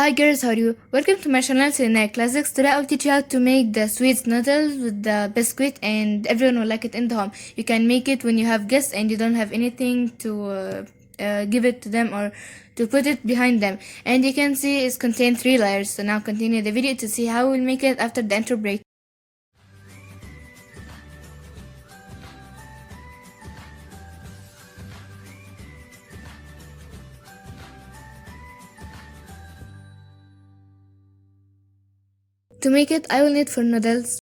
Hi girls, how are you? Welcome to my channel Selena Classics. Today I'll teach you how to make the sweet noodles with the biscuit and everyone will like it in the home. You can make it when you have guests and you don't have anything to give it to them or to put it behind them. And you can see it's contained 3 layers. So now continue the video to see how we'll make it after the intro break. To make it, I will need 4 noodles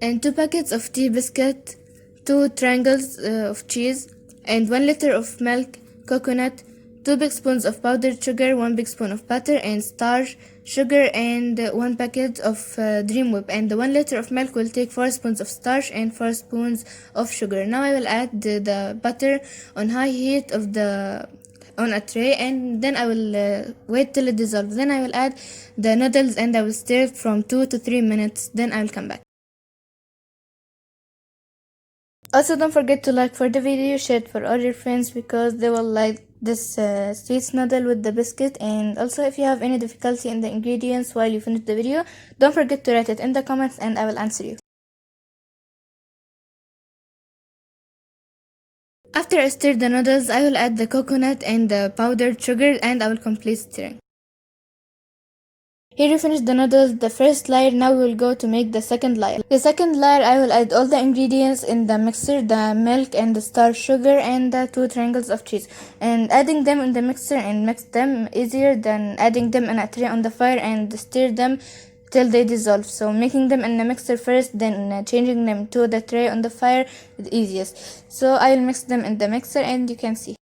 and 2 packets of tea biscuit, 2 triangles of cheese, and 1 liter of milk, coconut, 2 big spoons of powdered sugar, 1 big spoon of butter and starch, sugar, and 1 packet of Dream Whip. And the 1 liter of milk will take 4 spoons of starch and 4 spoons of sugar. Now I will add the butter on high heat on a tray, and then I will wait till it dissolves. Then I will add the noodles and I will stir it from 2 to 3 minutes. Then I will come back. Also, don't forget to like for the video, share it for all your friends because they will like this sweet noodle with the biscuit. And also, if you have any difficulty in the ingredients while you finish the video, don't forget to write it in the comments and I will answer you. After I stir the noodles, I will add the coconut and the powdered sugar and I will complete stirring. Here you finish the noodles, the first layer. Now we will go to make the second layer. The second layer, I will add all the ingredients in the mixer, the milk and the starch, sugar and the 2 triangles of cheese. And adding them in the mixer and mix them easier than adding them in a tray on the fire and stir them till they dissolve. So making them in the mixer first, then changing them to the tray on the fire is easiest. So I will mix them in the mixer and you can see.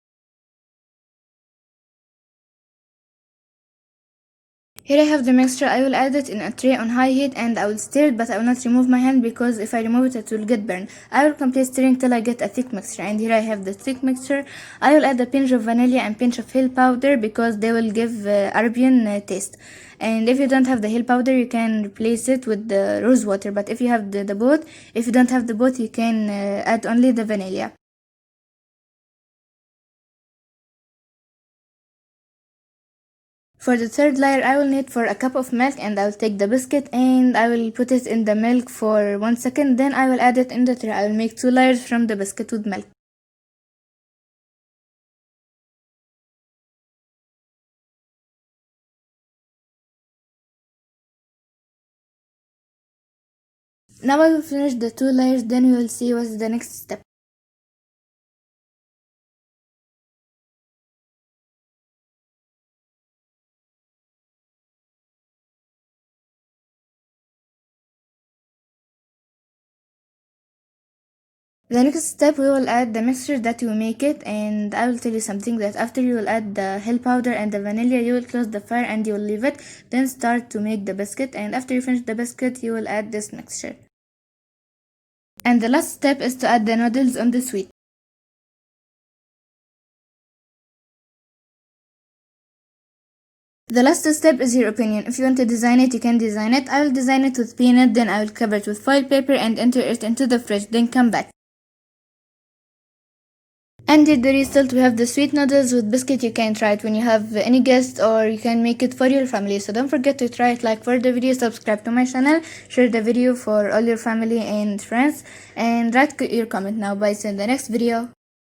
Here I have the mixture. I will add it in a tray on high heat and I will stir it, but I will not remove my hand because if I remove it will get burned. I will complete stirring till I get a thick mixture, and here I have the thick mixture. I will add a pinch of vanilla and pinch of hill powder because they will give Arabian taste. And if you don't have the hill powder, you can replace it with the rose water, but if you have the both, if you don't have the both, you can add only the vanilla. For the third layer, I will need for a cup of milk, and I will take the biscuit and I will put it in the milk for 1 second. Then I will add it in the tray. I will make 2 layers from the biscuit with milk. Now I will finish the 2 layers, then we will see what's the next step. The next step, we will add the mixture that you make it, and I will tell you something, that after you will add the hill powder and the vanilla, you will close the fire and you will leave it, then start to make the biscuit, and after you finish the biscuit, you will add this mixture. And the last step is to add the noodles on the sweet. The last step is your opinion. If you want to design it, you can design it. I will design it with peanut, then I will cover it with foil paper and enter it into the fridge, then come back. And in the result, we have the sweet noodles with biscuit. You can try it when you have any guests, or you can make it for your family. So don't forget to try it, like for the video, subscribe to my channel, share the video for all your family and friends, and write your comment now. Bye, see you in the next video.